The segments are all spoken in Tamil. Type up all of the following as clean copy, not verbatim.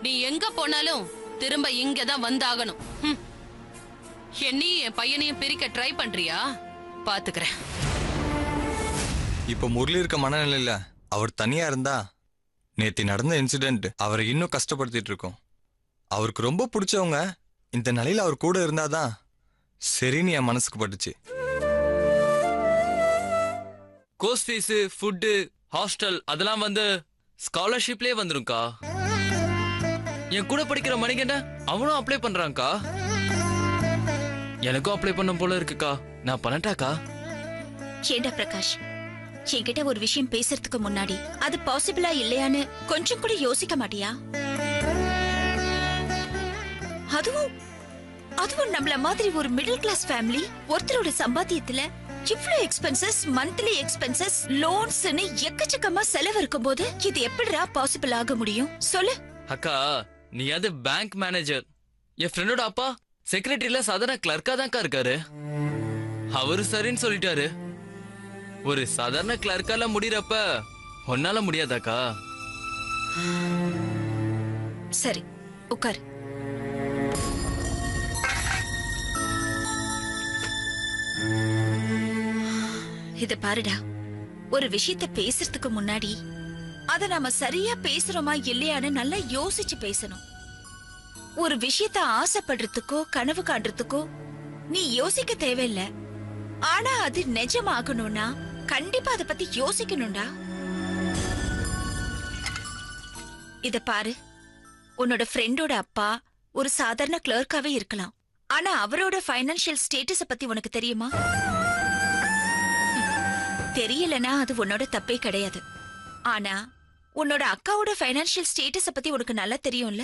நீ எங்க போனாலும் திரும்ப இங்கதான் வந்தாகணும். என்னையும் என் பையனையும் பிரிக்க ட்ரை பண்றியா? பாத்துக்கிறேன். இப்ப முரளி இருக்க மனநிலையில அவர் தனியா இருந்தா நேத்தி நடந்த இன்சிடென்ட் அவரை இன்னும் கஷ்டப்படுத்திட்டு இருக்கோம். அவருக்கு ரொம்ப பிடிச்சவங்க இந்த நிலையில அவர் கூட இருந்தாதான் சரின்னு என் மனசுக்கு பட்டுச்சு. கோர்ஸ் ஃபீஸ், ஃபுட்டு, ஹாஸ்டல் அதெல்லாம் வந்து ஸ்காலர்ஷிப்லயே வந்துரும்க்கா. என் கூட படிக்கிற மணிகண்ட அவனும் அப்ளை பண்றான்க்கா. எனக்கும் அப்ளை பண்ண போல இருக்குக்கா. நான் பண்ணட்டாக்கா? ஏண்டா பிரகாஷ், என்கிட்ட ஒரு விஷயம் பேசுறதுக்கு முன்னாடி அது பாசிபிளா இல்லையான்னு கொஞ்சம் கூட யோசிக்க மாட்டியா? அதுவும் நம்மள மாதிரி ஒரு மிடில் கிளாஸ் ஃபேமிலி ஒருத்தரோட சம்பாத்தியத்துல இவ்ளோ எக்ஸ்பென்சஸ், மந்த்லி எக்ஸ்பென்சஸ், லோன்ஸ்னு எக்கச்சக்கமா செலவு இருக்கும்போது இது எப்படிடா பாசிபிள் ஆக முடியும் சொல்லு? அக்கா, நீ அது பேங்க் மேனேஜர். என் ஃப்ரெண்டோட அப்பா செக்ரட்டரியில சாதாரண கிளர்க்கா தான்க்கா இருக்காரு. அவரு சரின்னு சொல்லிட்டாரு. ஒரு சாதாரண கிளர்க்கால முடியறப்ப ஒன்னால முடியாதாக்கா? சரி, உட்காரு. இத பாருடா, ஒரு விஷயத்த பேசுறதுக்கு முன்னாடி அத நாம சரியா பேசுறோமா இல்லையான்னு நல்லா யோசிச்சு பேசணும். ஒரு விஷயத்த ஆசைப்படுறதுக்கோ கனவு காண்றதுக்கோ நீ யோசிக்க தேவையில்லை. ஆனா அது நிஜமாகணும்னா கண்டிப்பா அத பத்தி யோசிக்கணும்டா. இத பாரு, உன்னோட ஃப்ரெண்டோட அப்பா ஒரு சாதாரண கிளர்க்காவே இருக்கலாம். ஆனா அவரோட ஃபைனான்சியல் ஸ்டேட்டஸ பத்தி உனக்கு தெரியுமா? தெரியலனா அது உன்னோட தப்பே கிடையாது. ஆனா உன்னோட அக்காவோட ஃபைனான்சியல் ஸ்டேட்டஸ பத்தி உனக்கு நல்லா தெரியும்ல?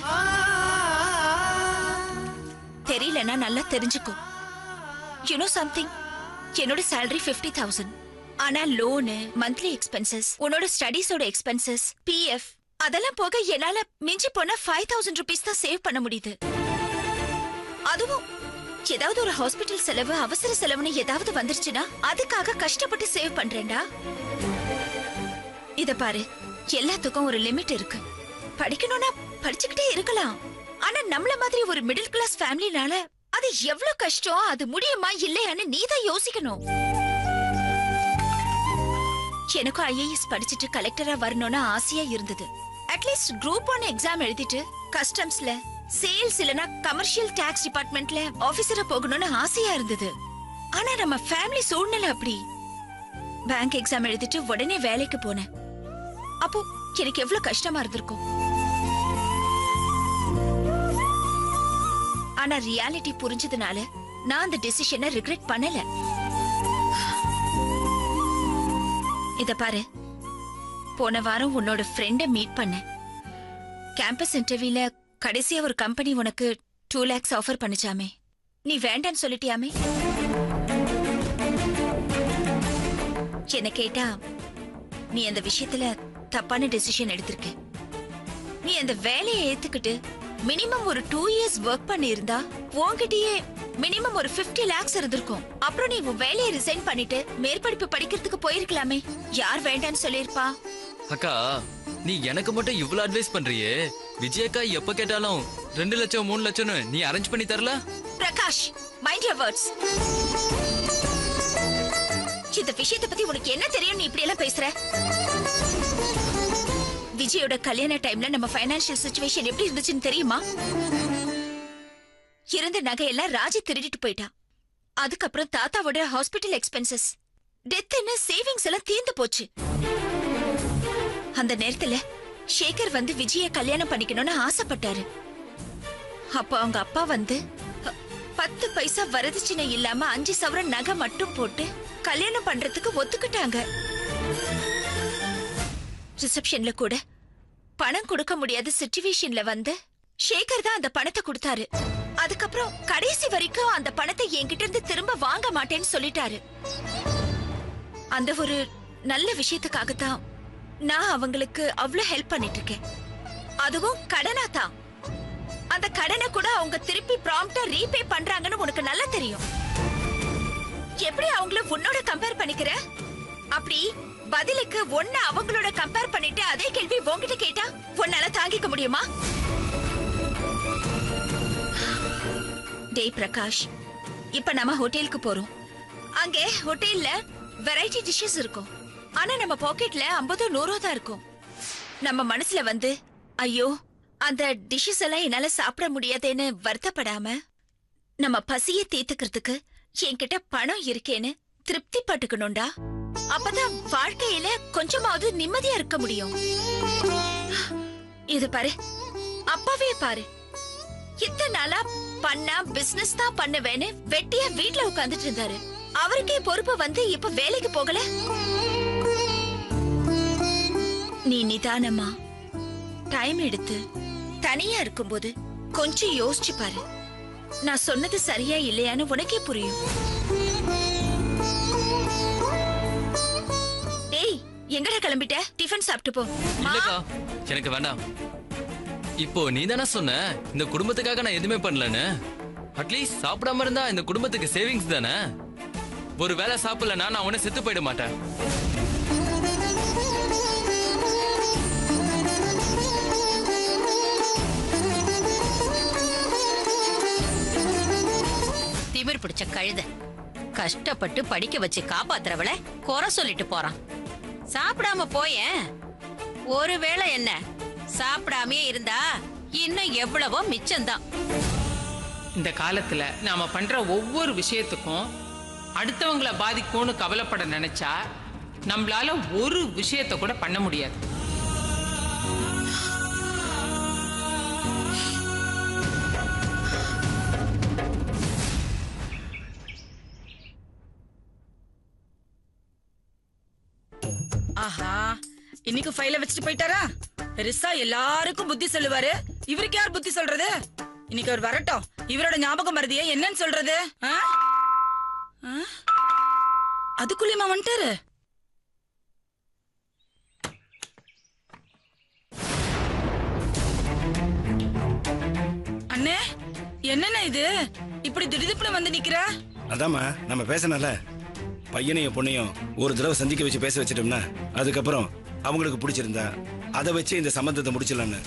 தெரியலனா நல்லா தெரிஞ்சுக்கோ. You know something? என்னோட salary 50,000. ஆனா லோனு, மந்த்லி எக்ஸ்பென்சஸ், உன்னோட ஸ்டடீஸோட எக்ஸ்பென்சஸ், PF அதெல்லாம் போக என்னால மிஞ்சி போனா 5,000 rupees தான் சேவ் பண்ண முடியுது. அதுவும் ஏதாவது ஒரு ஹாஸ்பிட்டல் செலவு, அவசர செலவுன்னு ஏதாவது வந்துருச்சுன்னா அதுக்காக கஷ்டப்பட்டு சேவ் பண்றேன்டா. இத பாரு, எல்லாத்துக்கும் ஒரு லிமிட் இருக்கு. படிக்கணும்னா படிச்சுக்கிட்டே இருக்கலாம். ஆனா நம்மள மாதிரி ஒரு மிடில் கிளாஸ் ஃபேமிலினால அது எவ்வளவு கஷ்டம், அது முடியுமா இல்லையான்னு நீதான் யோசிக்கணும். எனக்கும் IAS படிச்சுட்டு கலெக்டரா வரணும்னு ஆசையா இருந்தது. அட்லீஸ்ட் குரூப் 1 எக்ஸாம் எழுதிட்டு கஸ்டம்ஸ்ல, சேல்ஸ் இல்லனா கமர்ஷியல் டாக்ஸ் டிபார்ட்மெண்ட்ல ஆபீசரா போகணும்னு ஆசையா இருந்தது. ஆனா நம்ம ஃபேமிலி சூழ்நிலை அப்படி. பேங்க் எக்ஸாம் எழுதிட்டு உடனே வேலைக்கு போனேன். அப்போ எனக்கு எவ்வளவு கஷ்டமா இருந்திருக்கும். ஆனா ரியாலிட்டி புரிஞ்சதுனால நான் அந்த டிசிஷனை ரிக்ரெட் பண்ணல. இத பாரு, போன வாரம் உன்னோட ஃப்ரெண்ட மீட் பண்ணேன். கேம்பஸ் இன்டர்வியூல கடைசியா ஒரு கம்பெனி உனக்கு 2 lakhs ஆஃபர் பண்ணிச்சாமே, நீ வேண்டான்னு சொல்லிட்டியாமே? என்ன கேட்டா நீ அந்த விஷயத்துல தப்பான டெசிஷன் எடுத்திருக்க. நீ அந்த வேலையை ஏத்துக்கிட்டு மினிமம் ஒரு 2 years ஒர்க் பண்ணி இருந்தா உன்கிட்டயே மினிமம் ஒரு 50 lakhs இருந்திருக்கும். அப்புறம் நீ உன் வேலையை ரிசைன் பண்ணிட்டு மேற்படிப்பு படிக்கிறதுக்கு போயிருக்கலாமே. யார் வேண்டான்னு சொல்லிருப்பா? அக்கா, நீ எனக்கு மட்டும் இவ்வளவு அட்வைஸ் பண்றியே, விஜயக்கா எப்ப கேட்டாலும் 2 லட்சம் 3 லட்சம்னு நீ அரேஞ்ச் பண்ணி தரல? Prakash, mind your words. இந்த விஷயத்தை பத்தி உனக்கு என்ன தெரியும்? நீ இப்படி எல்லாம் பேசுற? விஜயோட கல்யாண டைம்ல நம்ம ஃபைனான்சியல் சிச்சுவேஷன் எப்படி இருந்துச்சுன்னு தெரியுமா? இருந்த நகையெல்லாம் ராஜி திருடிட்டு போயிட்டா. அதுக்கப்புறம் தாத்தாவோட ஹாஸ்பிட்டல் எக்ஸ்பென்சஸ், டெத்னு சேவிங்ஸ் எல்லாம் தீர்ந்து போச்சு. அந்த நேரத்துல சேகர் வந்து விஜய கல்யாணம் பண்ணிக்கணும்னு ஆசைப்பட்டாரு. அப்ப அவங்க அப்பா வந்து 10 பைசா வரதட்சணை இல்லாம 5 சவரன் நகை மட்டும் போட்டு கல்யாணம் பண்றதுக்கு ஒத்துக்கிட்டாங்க. ரிசப்ஷன்ல கூட பணம் கொடுக்க முடியாத சிச்சுவேஷன்ல வந்து சேகர் தான் அந்த பணத்தை கொடுத்தாரு. அதுக்கப்புறம் கடைசி வரைக்கும் அந்த பணத்தை என்கிட்ட இருந்து திரும்ப வாங்க மாட்டேன்னு சொல்லிட்டாரு. அந்த ஒரு நல்ல விஷயத்துக்காகத்தான் நான் அவங்களுக்கு அவ்வளவு ஹெல்ப் பண்ணிட்டு இருக்கேன். அதுவும் கடனா தான். அந்த கடனை கூட அவங்க திருப்பி ப்ராம்ப்டா ரீபே பண்றாங்கன்னு உனக்கு நல்லா தெரியும். எப்படி அவங்கள உன்னோட கம்பேர் பண்ணிக்கிற? அப்படி பதிலுக்கு ஒன்ன அவங்களோட கம்பேர் பண்ணிட்டு அதே கேள்வி உன்கிட்ட கேட்டா உன்னால தாங்கிக்க முடியுமா? டேய் பிரகாஷ், இப்ப நம்ம ஹோட்டலுக்கு போறோம். அங்க ஹோட்டல்ல வெரைட்டி டிஷ்ஷஸ் இருக்கும். ஆனா நம்ம பாக்கெட்ல 50 100 தான் இருக்கும். நம்ம மனசுல வந்து ஐயோ அந்த டிஷ்ஷஸ் எல்லாம் என்னால சாப்பிட முடியாதேன்னு வருத்தப்படாம நம்ம பசியை தீர்த்துக்கிறதுக்கு என்கிட்ட பணம் இருக்கேன்னு திருப்தி பட்டுக்கணும்டா. அப்பதான் வாழ்க்கையில கொஞ்சமாவது நிம்மதியா இருக்க முடியும். இது பாரு, அப்பாவே பாரு, இத்தனை நாளா பண்ணா பிசினஸ் தான் பண்ணுவேன்னு வெட்டியா வீட்ல உட்கார்ந்துட்டு இருந்தாரு. அவருக்கே பொறுப்பு வந்து இப்ப வேலைக்கு போகல. நீ நிதானமா டைம் எடுத்து தனியா இருக்கும்போது கொஞ்சம் யோசிச்சு பாரு. நான் சொன்னது சரியா இல்லையான்னு உனக்கே புரியும். டேய், எங்கடா கிளம்பிட்ட? டிஃபன் சாப்பிட்டு போ. இல்லக்கா, எனக்கு வேண்டாம். இப்போ நீ தானே சொன்ன இந்த குடும்பத்துக்காக நான் எதுவுமே பண்ணலன்னு. அட்லீஸ்ட் சாப்பிடாம இருந்தா இந்த குடும்பத்துக்கு சேவிங்ஸ் தானே. ஒரு வேளை சாப்பிடலன்னா நான் உன்னை செத்து போயிட மாட்டேன். திமிர் பிடிச்ச கழுத கஷ்டப்பட்டு படிக்க வச்சு காப்பாத்துறவள குறை சொல்லிட்டு போறான். சாப்பிடாம போயேன். ஒருவேளை என்ன சாப்பிடாமே இருந்தா இன்னும் எவ்வளவோ மிச்சம்தான். இந்த காலத்துல நாம பண்ற ஒவ்வொரு விஷயத்துக்கும் அடுத்தவங்களை பாதிக்கும்னு கவலைப்பட நினைச்சா நம்மளால ஒரு விஷயத்தை கூட பண்ண முடியாது. ஆஹா, இன்னைக்கு ஃபைல வச்சுட்டு போயிட்டாரா? பெருசா எல்லாருக்கும் புத்தி சொல்லுவாரு. இவருக்கு யார் புத்தி சொல்றது? இன்னைக்கு அவர் வரட்டும். இவரோட ஞாபகம் மருதியே என்னன்னு சொல்றது? அதுக்குள்ளேயுமா வந்துட்டாரு? அண்ணே, என்னண்ணே இது இப்படி திடுதிப்புல வந்து நிக்கிற? அதாம்மா நம்ம பேசணும்ல, பையனையும் பொண்ணையும் ஒரு தடவை சந்திக்க வச்சு பேச வச்சிட்டோம்னா அதுக்கப்புறம் அவங்களுக்கு பிடிச்சிருந்தா அதை வச்சு இந்த சம்பந்தத்தை முடிச்சிடலான்னு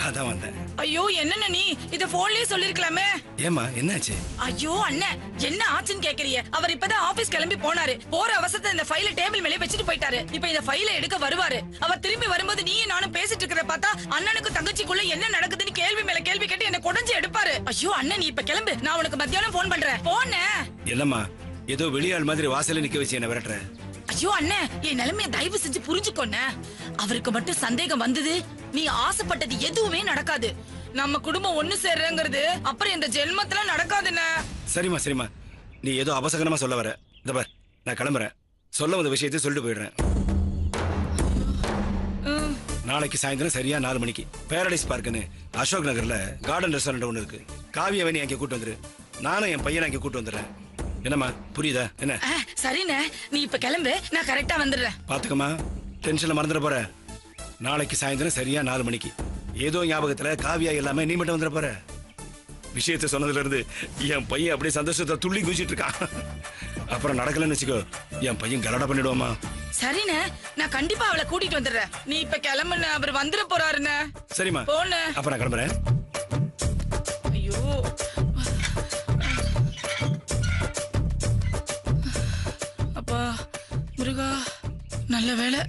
அதான் வந்தேன். ஐயோ, என்னண்ணே நீ இத போன்லயே சொல்லிருக்கலாமே. ஏமா என்னாச்சு? ஐயோ அண்ணே, என்ன ஆச்சுன்னு கேக்குறீங்க? அவர் இப்பதான் ஆபீஸ் கிளம்பி போனாரு. போற அவசரத்துல இந்த ஃபைல டேபிள் மேலே வச்சுட்டு போயிட்டாரு. இப்ப இந்த ஃபைல எடுக்க வருவாரு. அவர் திரும்பி வரும்போது நீயும் நானும் பேசிட்டு இருக்கிற பார்த்தா அண்ணனுக்கு தங்கச்சிக்குள்ள என்ன நடக்குதுன்னு கேள்வி மேல கேள்வி கேட்டு என்ன குடஞ்சு எடுப்பாரு. ஐயோ அண்ணன், நீ இப்ப கிளம்பு. நான் உனக்கு மத்தியானம் போன் பண்றேன். போன இல்லம்மா, ஏதோ வெளியாள் மாதிரி வாசல்ல நிக்க வச்சு என்ன விரட்டுற. ஐயோ அண்ணன், என் நிலைமைய தயவு செஞ்சு புரிஞ்சுக்கோண்ண. அவருக்கு மட்டும் சந்தேகம் வந்தது, நீ ஆசைப்பட்டது எதுவுமே நடக்காது. நம்ம குடும்பம் ஒண்ணு சேர்றங்கிறது அப்புறம் இந்த ஜென்மத்துல நடக்காதுண்ண. சரிம்மா சரிம்மா, நீ ஏதோ அபசகனமா சொல்ல வர. இந்த பார், நான் கிளம்புறேன். சொல்ல வந்த விஷயத்தை சொல்லிட்டு போயிடுறேன். நாளைக்கு சாயந்தரம் சரியா 4 மணிக்கு பேரடைஸ் பார்க்குன்னு அசோக் நகர்ல கார்டன் ரெஸ்டாரண்ட் ஒண்ணு இருக்கு. காவியவனி அங்கே கூட்டு வந்துரு. நானும் என் பையனை அங்கே கூட்டு வந்துடுறேன். என்னம்மா, புரியுதா? என்ன? சரிண்ணே, நீ இப்ப கிளம்பு, நான் கரெக்டா வந்துடுறேன். பாத்துக்கம்மா, டென்ஷன்ல மறந்துட போற. நாளைக்கு சாயந்தரம் சரியா 4 மணிக்கு ஏதோ ஞாபகத்துல காவியா எல்லாமே நீ மட்டும் வந்துட போற. விஷயத்த சொன்னதுல இருந்து என் பையன் அப்படியே சந்தோஷத்தை துள்ளி குதிச்சிட்டு இருக்கான். அப்புறம் நடக்கலன்னு வச்சுக்கோ, என் பையன் கலடா பண்ணிடுவாமா. சரிண்ணே, நான் கண்டிப்பா அவளை கூட்டிட்டு வந்துடுறேன். நீ இப்ப கிளம்புன, அவர் வந்துட போறாருண்ணே. சரிம்மா, போன. அப்ப நான் கிளம்புறேன். ஐயோ, அப்பா முருகா, நல்ல வேளை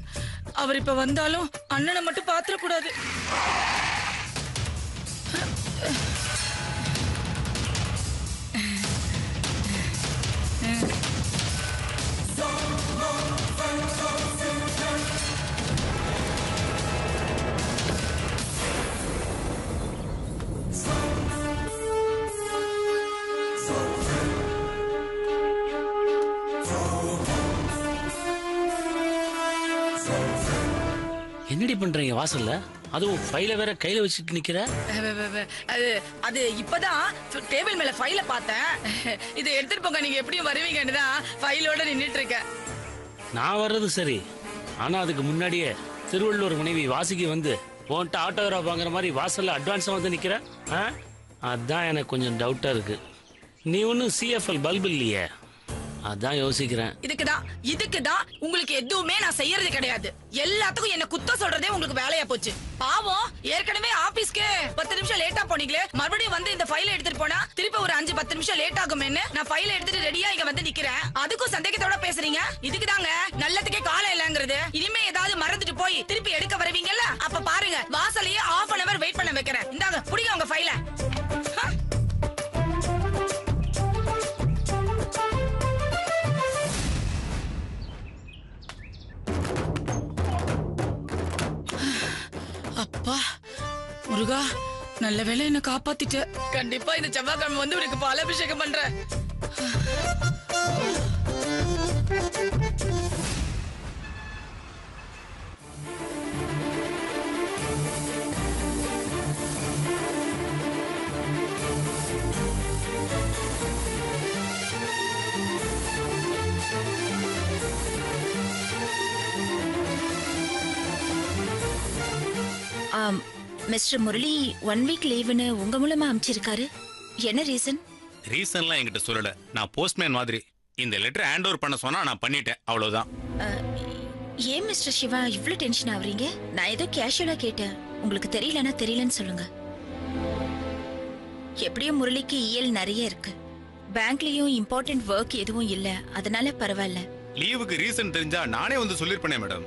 அவர் இப்ப வந்தாலும் அண்ணனை மட்டும் பாத்திர கூடாது. என்னடி பண்றீங்க வாசல்ல? அதுவும் ஃபைல வேற கையில வச்சுட்டு நிக்கிற. அது இப்பதான் டேபிள் மேல ஃபைல பார்த்தேன். இதை எடுத்துட்டு போங்க, நீங்க எப்படியும் வருவீங்கன்னு தான் ஃபைலோட நின்னுட்டு இருக்கேன். நான் வர்றது சரி, ஆனா அதுக்கு முன்னாடியே திருவள்ளூர் மனைவி வாசுகி வந்து போன்ட்டு ஆட்டோகிராஃப் வாங்குற மாதிரி வாசல்ல அட்வான்ஸா வந்து நிக்கிற. அதான் எனக்கு கொஞ்சம் டவுட்டா இருக்கு. நீ ஒன்னும் சிஎஃப்எல் பல்பு இல்லையே. அதான் யோசிக்கிறேன். இதுக்குதான் உங்களுக்கு எதுவுமே நான் செய்யறது கிடையாது. எல்லாத்துக்கும் என்ன குத்தம் சொல்றதே உங்களுக்கு வேலையா போச்சு. பாவம், ஏற்கனவே ஆபீஸ்க்கு 10 நிமிஷம் லேட்டா போனீங்களே, மறுபடியும் வந்து இந்த ஃபைலை எடுத்துட்டு போனா திருப்பி ஒரு 5-10 நிமிஷம் லேட் ஆகுமேன்னு நான் ஃபைலை எடுத்துட்டு ரெடியா இங்க வந்து நிக்கிறேன். அதுக்கும் சந்தேகத்தோட பேசுறீங்க. இதுக்குதாங்க நல்லதுக்கே காலம் இல்லங்கிறது. இனிமே ஏதாவது மறந்துட்டு போய் திருப்பி எடுக்க வருவீங்கல்ல, அப்ப பாருங்க வாசலையே ½ an hour வெயிட் பண்ண வைக்கிறேன். இந்தாங்க புடிங்க உங்க ஃபைலை. அப்பா முருகா, நல்ல வேளை என்ன காப்பாத்திட்ட. கண்டிப்பா இந்த செவ்வாய்க்கிழமை வந்து உனக்கு பாலாபிஷேகம் பண்றேன். மிஸ்டர் முரளி 1 வீக் லீவுன்னு உங்க மூலமா அனுப்பிச்சிருக்காரு. என்ன ரீசன்? ரீசன்லாம் என்கிட்ட சொல்லல. நான் போஸ்ட்மேன் மாதிரி. இந்த லெட்டர் ஹேண்ட் ஓவர் பண்ண சொன்னா நான் பண்ணிட்டேன், அவ்வளவுதான். ஏன் மிஸ்டர் சிவா இவ்ளோ டென்ஷன் ஆவறீங்க? நான் ஏதோ கேஷுவலா கேட்டேன். உங்களுக்கு தெரியலனா தெரியலன்னு சொல்லுங்க. எப்படியும் முரளிக்கு இஎல் நிறைய இருக்கு. பேங்க்லயும் இம்பார்ட்டன்ட் ஒர்க் எதுவும் இல்ல, அதனால பரவாயில்ல. லீவுக்கு ரீசன் தெரிஞ்சா நானே வந்து சொல்லிருப்பேனே மேடம்.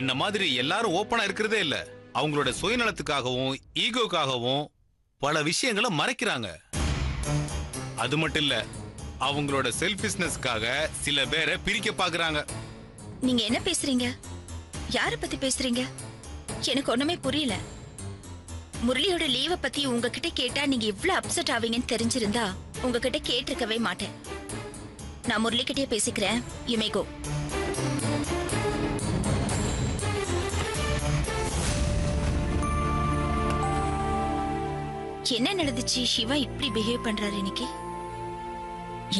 இந்த மாதிரி எல்லாரும் ஓப்பனா இருக்கிறதே இல்ல. அவங்களோட சுயநலத்துக்காகவும் ஈகோக்காகவும் பல விஷயங்களை மறைக்கிறாங்க. அது மட்டும் இல்ல, அவங்களோட செல்ஃபிஷ்னஸ்க்காக சில பேரை பிரிக்க பாக்குறாங்க. நீங்க என்ன பேசுறீங்க? யார பத்தி பேசுறீங்க? எனக்கு ஒண்ணுமே புரியல. முரளியோட லீவை பத்தி உங்ககிட்ட கேட்டா நீங்க இவ்ளோ அப்செட் ஆவீங்கன்னு தெரிஞ்சிருந்தா உங்ககிட்ட கேட்டிருக்கவே மாட்டேன். நான் முரளி கிட்டே பேசிக்கிறேன். யூ மே கோ. என்ன நடந்துச்சு? சிவா இப்படி பிஹேவ் பண்றாரு இன்னைக்கு.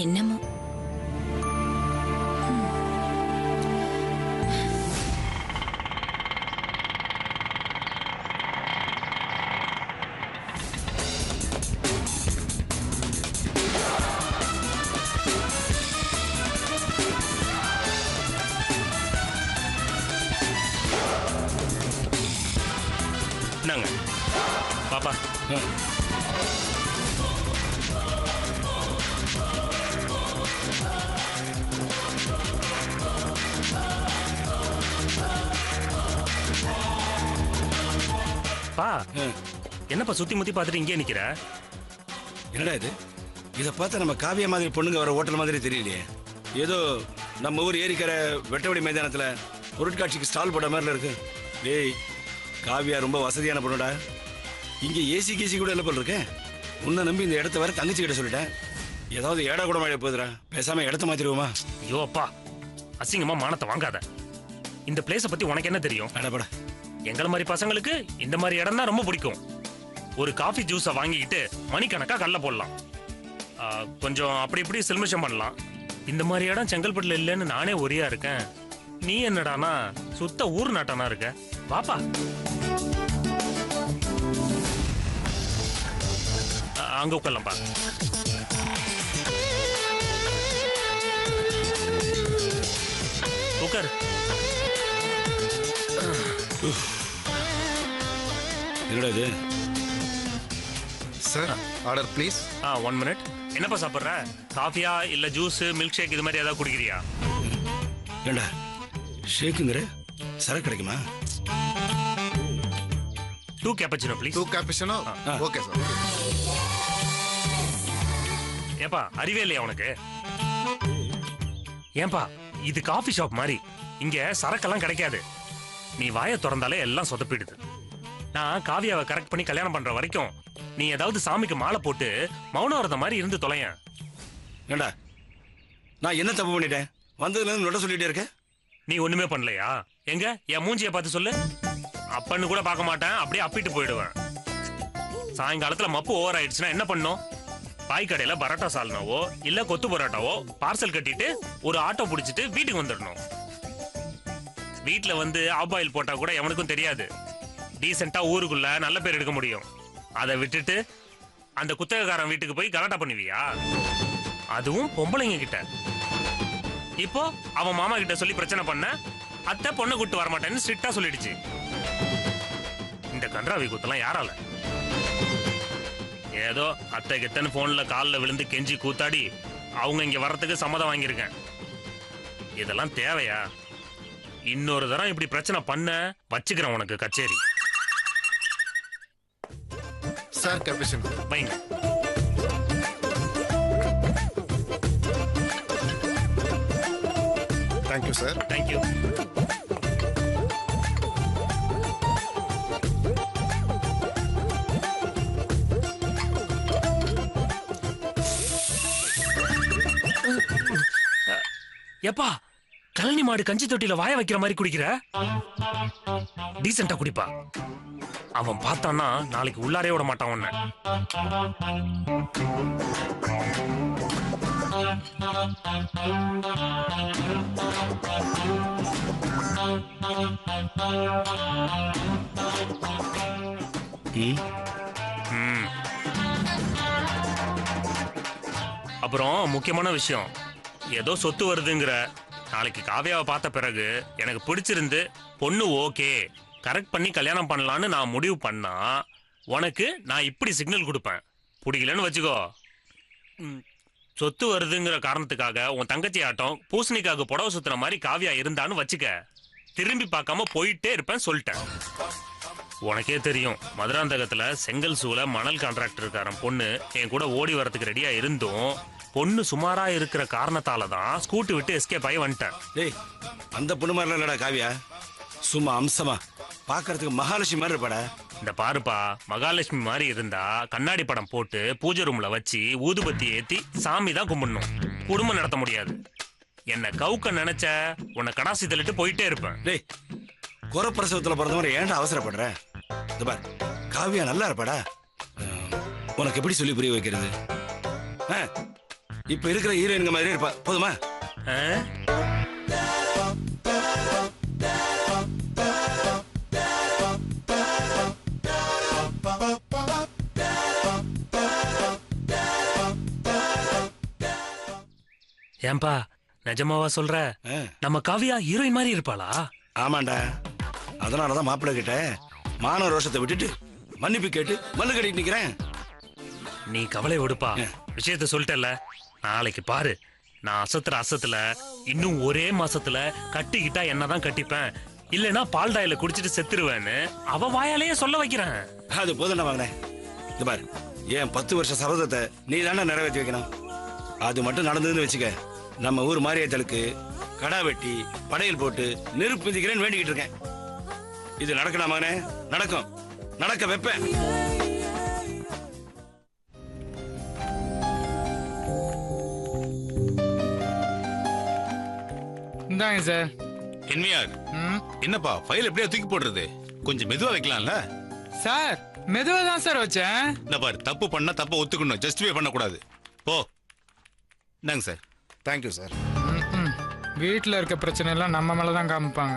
என்னமோ. என்னங்க பாப்பா, பா என்னப்பா சுத்தி முத்தி பார்த்துட்டு இங்கே நிக்கிற? என்னடா இது? இதை பார்த்தா நம்ம காவியா மாதிரி பொண்ணுங்க வர ஹோட்டல் மாதிரி தெரியலையே. ஏதோ நம்ம ஊர் ஏரிக்கரை வெட்டவெளி மைதானத்துல பொருட்காட்சிக்கு ஸ்டால் போட்ட மாதிரில இருக்கு. டேய், காவியா ரொம்ப வசதியான பொண்ணுடா. இங்க ஏசி கேசி கூட இல்லை போல் இருக்கேன். உன்னை நம்பி இந்த இடத்த வர தங்கச்சி கிட்ட சொல்லிட்டேன். ஏதாவது ஏடா கூட மழை போகுதுடா. பேசாம இடத்த மாத்திருவோமா? ஐயோ அப்பா, அசிங்கமா மானத்தை வாங்காத. இந்த பிளேஸை பத்தி உனக்கு என்ன தெரியும்? அடப்படா, எங்களை மாதிரி பசங்களுக்கு இந்த மாதிரி இடம் தான் ரொம்ப பிடிக்கும். ஒரு காஃபி ஜூஸை வாங்கிக்கிட்டு மணிக்கணக்கா கல்ல போடலாம், கொஞ்சம் அப்படி இப்படி சில்மிஷம் பண்ணலாம். இந்த மாதிரி இடம் செங்கல்பட்டுல இல்லைன்னு நானே ஒரியா இருக்கேன். நீ என்னடானா சுத்த ஊர் நாட்டானா இருக்க. வாப்பா, அங்க உட்காரலாம்ப்பா. உட்காரு. என்னடா இது? Sir, order please. 1 மினிட். என்னப்பா சாப்பிட்ற? காஃபியா இல்ல ஜூஸ், மில்க் ஷேக் இது மாதிரி ஏதாவது குடிக்கிறியா? ஏண்டா ஷேக்குங்கிற சரக்கு கிடைக்குமா? 2 cappuccino please. 2 cappuccino. Okay sir. ஏப்பா அறிவே இல்லையா உனக்கு? ஏன்பா இது காஃபி ஷாப் மாதிரி, இங்க சரக்கெல்லாம் கிடைக்காது. நீ வாயை திறந்தாலே எல்லாம் சொதப்பிடுது. நான் காவியாவை கரெக்ட் பண்ணி கல்யாணம் பண்ற வரைக்கும் நீ ஏதாவது சாமிக்கு மாலை போட்டு மௌனம் வரத மாதிரி இருந்து தொலையன். ஏண்டா நான் என்ன தப்பு பண்ணிட்டேன்? வந்ததுல இருந்து நொட்ட சொல்லிட்டே இருக்க. நீ ஒண்ணுமே பண்ணலையா? எங்க என் மூஞ்சியை பார்த்து சொல்லு. அப்பன்னு கூட பார்க்க மாட்டேன், அப்படியே அப்பிட்டு போயிடுவேன். சாயங்காலத்துல மப்பு ஓவர் ஆயிடுச்சுன்னா என்ன பண்ணும்? பாய் கடையில பரோட்டா சால்னாவோ இல்ல கொத்து பரோட்டாவோ பார்சல் கட்டிட்டு ஒரு ஆட்டோ பிடிச்சிட்டு வீட்டுக்கு வந்துடணும். வீட்டுல வந்து ஆஃப் ஆயில் போட்டா கூட எவனுக்கும் தெரியாது. டீசெண்டா ஊருக்குள்ள நல்ல பேர் எடுக்க முடியும். அதை விட்டுட்டு அந்த குத்தகைக்காரன் வீட்டுக்கு போய் கலாட்டா பண்ணுவியா? அதுவும் பொம்பளைங்க கிட்ட. இப்போ அவன் மாமா கிட்ட சொல்லி பிரச்சனை பண்ண, அத்தை பொண்ணை கூட்டு வர மாட்டேன்னு ஸ்ட்ரிக்டா சொல்லிடுச்சு. இந்த கன்றாவி கூத்தெல்லாம் யாரால? ஏதோ அத்தை கித்தன்னு போன்ல காலில் விழுந்து கெஞ்சி கூத்தாடி அவங்க இங்க வர்றதுக்கு சம்மதம் வாங்கியிருக்கேன். இதெல்லாம் தேவையா? இன்னொரு தரம் இப்படி பிரச்சனை பண்ண வச்சுக்கிறேன் உனக்கு கச்சேரி. சார் கேபிஷன் வைங்க. Thank you sir. தேங்க்யூ. எப்பா கழனி மாடு கஞ்சி தொட்டில வாய வைக்கிற மாதிரி குடிக்கிற? டீசெண்டா குடிப்பா. அவன் பார்த்தான்னா நாளைக்கு உள்ளாரே விட மாட்டான் உன்னை. அப்புறம் முக்கியமான விஷயம், ஏதோ சொத்து வருதுங்கிற. நாளைக்கு காவியாவை பார்த்த பிறகு எனக்கு பிடிச்சிருந்து பொண்ணு ஓகே கரெக்ட் பண்ணி கல்யாணம் பண்ணலான்னு நான் முடிவு பண்ணா உனக்கு நான் இப்படி சிக்னல் கொடுப்பேன். பிடிக்கலன்னு வச்சுக்கோ. சொத்து வருதுங்கிற காரணத்துக்காக உன் தங்கச்சி ஆட்டம் பூசணிக்காக புடவை சுத்துற மாதிரி காவியா இருந்தான்னு வச்சுக்க, திரும்பி பார்க்காம போயிட்டே இருப்பேன் சொல்லிட்டேன். உனக்கே தெரியும், மதுராந்தகத்துல செங்கல் சூளை மணல் கான்ட்ராக்டருக்காரன் பொண்ணு என் கூட ஓடி வரதுக்கு ரெடியா இருந்தும் பொண்ணு சுமாரா இருக்கிற காரணத்தால தான் ஸ்கூட்டி விட்டு எஸ்கேப் ஆகி வந்துட்டேன். டேய், அந்த பொண்ணு மாதிரிலாம் இல்லடா காவியா. சும்மா அம்சமா பாக்குறதுக்கு மகாலட்சுமி மாதிரி இருப்பாடா. இந்த பாருப்பா, மகாலட்சுமி மாதிரி இருந்தா கண்ணாடி படம் போட்டு பூஜை ரூம்ல வச்சு ஊதுபத்தி ஏத்தி சாமி தான் கும்பிடணும். குடும்பம் நடத்த முடியாது. என்ன கவுக்க நினைச்ச உன்னை கடாசி தள்ளிட்டு போயிட்டே இருப்பேன். டேய், குறப்பிரசவத்துல பிறந்தவரை ஏன்டா அவசரப்படுற? இந்த பார், காவியா நல்லா இருப்பாடா. உனக்கு எப்படி சொல்லி புரிய வைக்கிறது? இப்ப இருக்கிற ஹீரோயின்க மாதிரி இருப்பா, போதுமா? ஏன்பா நிஜமாவா சொல்ற? நம்ம காவியா ஹீரோயின் மாதிரி இருப்பாளா? ஆமாண்டா, அதனாலதான் மாப்பிள்ளை கிட்ட மான ரோஷத்தை விட்டுட்டு மன்னிப்பு கேட்டு மல்லு கட்டிட்டு நிக்கிறேன். நீ கவலை விடுப்பா, விஷயத்த சொல்லிட்டல. நாளைக்கு பாரு, நான் அசத்துற அசத்துல இன்னும் ஒரே மாசத்துல கட்டிக்கிட்டா என்னதான் கட்டிப்பேன், இல்லனா பால் டாயில குடிச்சிட்டு செத்துருவேன்னு அவ வாயாலேயே சொல்ல வைக்கிறேன். அது போதும் வாங்கினேன். இந்த பாரு, ஏன் 10 வருஷ சபதத்தை நீ தானே நிறைவேற்றி வைக்கணும். அது மட்டும் நடந்ததுன்னு வச்சுக்க, நம்ம ஊர் மாரியத்தலுக்கு கடா வெட்டி படையல் போட்டு நெருப்பு பிதிக்கிறேன்னு வேண்டிக்கிட்டு இருக்கேன். இது நடக்கணும் மகனே, நடக்கும், நடக்க வைப்பேன். இந்தாங்க சார். என்விஆர், என்னப்பா ஃபைல் எப்படியா தூக்கி போடுறது? கொஞ்சம் மெதுவா வைக்கலாம்ல சார்? மெதுவா தான் சார் வச்சேன். இந்த பாரு, தப்பு பண்ணா தப்ப ஒத்துக்கணும், ஜஸ்டிஃபை பண்ணக்கூடாது. போ. இந்தாங்க சார். Thank you sir. வீட்டில் இருக்க பிரச்சனை எல்லாம் நம்ம மேல தான் காமிப்பாங்க.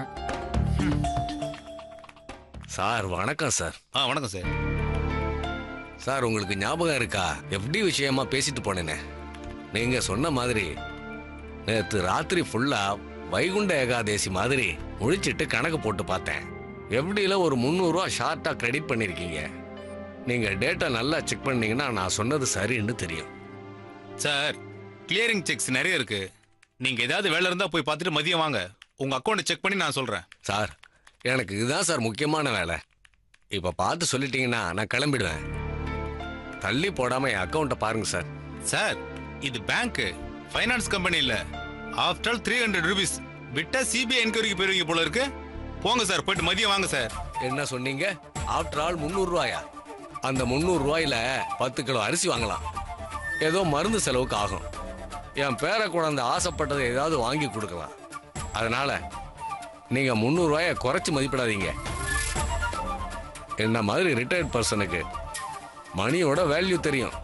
சார் வணக்கம் சார். வணக்கம் சார். சார் உங்களுக்கு ஞாபகம் இருக்கா எப்படி விஷயமா பேசிட்டு போனேனே? நீங்க சொன்ன மாதிரி நேற்று ராத்திரி ஃபுல்லா வைகுண்ட ஏகாதேசி மாதிரி முழிச்சிட்டு கணக்கு போட்டு பார்த்தேன். எப்படியில ஒரு 300 ரூபா ஷார்ட்டா கிரெடிட் பண்ணிருக்கீங்க. நீங்க டேட்டா நல்லா செக் பண்ணீங்கன்னா நான் சொன்னது சரின்னு தெரியும். சார், கிளியரிங் செக்ஸ் நிறைய இருக்கு. நீங்க ஏதாவது வேலை இருந்தா போய் பார்த்துட்டு மதியம் வாங்க, உங்க அக்கௌண்ட் செக் பண்ணி நான் சொல்றேன். சார் எனக்கு இதுதான் சார் முக்கியமான வேலை. இப்ப பார்த்து சொல்லிட்டீங்கன்னா நான் கிளம்பிடுவேன். தள்ளி போடாம என் அக்கௌண்ட்டை பாருங்க சார். சார், இது பேங்க், ஃபைனான்ஸ் கம்பெனி இல்ல. ஆஃப்டர் ஆல் 300 ரூபீஸ் விட்டா சிபிஐ என்கொயரிக்கு போயிருவீங்க போல இருக்கு. போங்க சார், போயிட்டு மதியம் வாங்க சார். என்ன சொன்னீங்க? ஆஃப்டர் ஆல் 300 ரூபாயா? அந்த 300 ரூபாயில 10 கிலோ அரிசி வாங்கலாம். ஏதோ மருந்து செலவுக்கு ஆகும். என் பேர குழந்தை ஆசைப்பட்டதை ஏதாவது வாங்கி கொடுக்கலாம். அதனால நீங்க 300 ரூபாயை குறைச்சு மதிப்பிடாதீங்க. என்ன மாதிரி ரிட்டையர்ட் பர்சனுக்கு மணியோட வேல்யூ தெரியும்.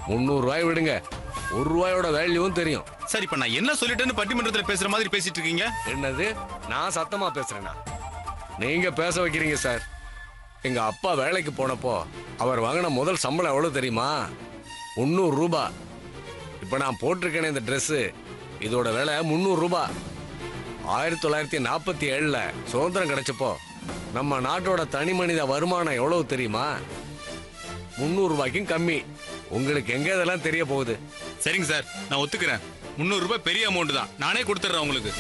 300 ரூபாய் விடுங்க, 1 ரூபாயோட வேல்யூவும் தெரியும். சரி, இப்ப நான் என்ன சொல்லிட்டேன்னு பட்டிமன்றத்தில் பேசுற மாதிரி பேசிட்டு இருக்கீங்க. என்னது? நான் சத்தமா பேசுறேனா? நீங்க பேச வைக்கிறீங்க சார். எங்க அப்பா வேலைக்கு போனப்போ அவர் வாங்கின முதல் சம்பளம் எவ்வளவு தெரியுமா? 300 ரூபாய். இப்ப நான் போட்டிருக்கேனே இந்த ட்ரெஸ், இதோட விலை 300 ரூபாய். 1947ல சுதந்திரம் கிடைச்சப்போ நம்ம நாட்டோட தனி மனித வருமானம் எவ்வளவு தெரியுமா? 300 ரூபாய்க்கும் கம்மி. உங்களுக்கு எங்க இதெல்லாம் தெரிய போகுது? சரிங்க சார், நான் ஒத்துக்கிறேன். 300 ரூபாய் பெரிய அமௌண்ட் தான், நானே கொடுத்துட்றேன் உங்களுக்கு.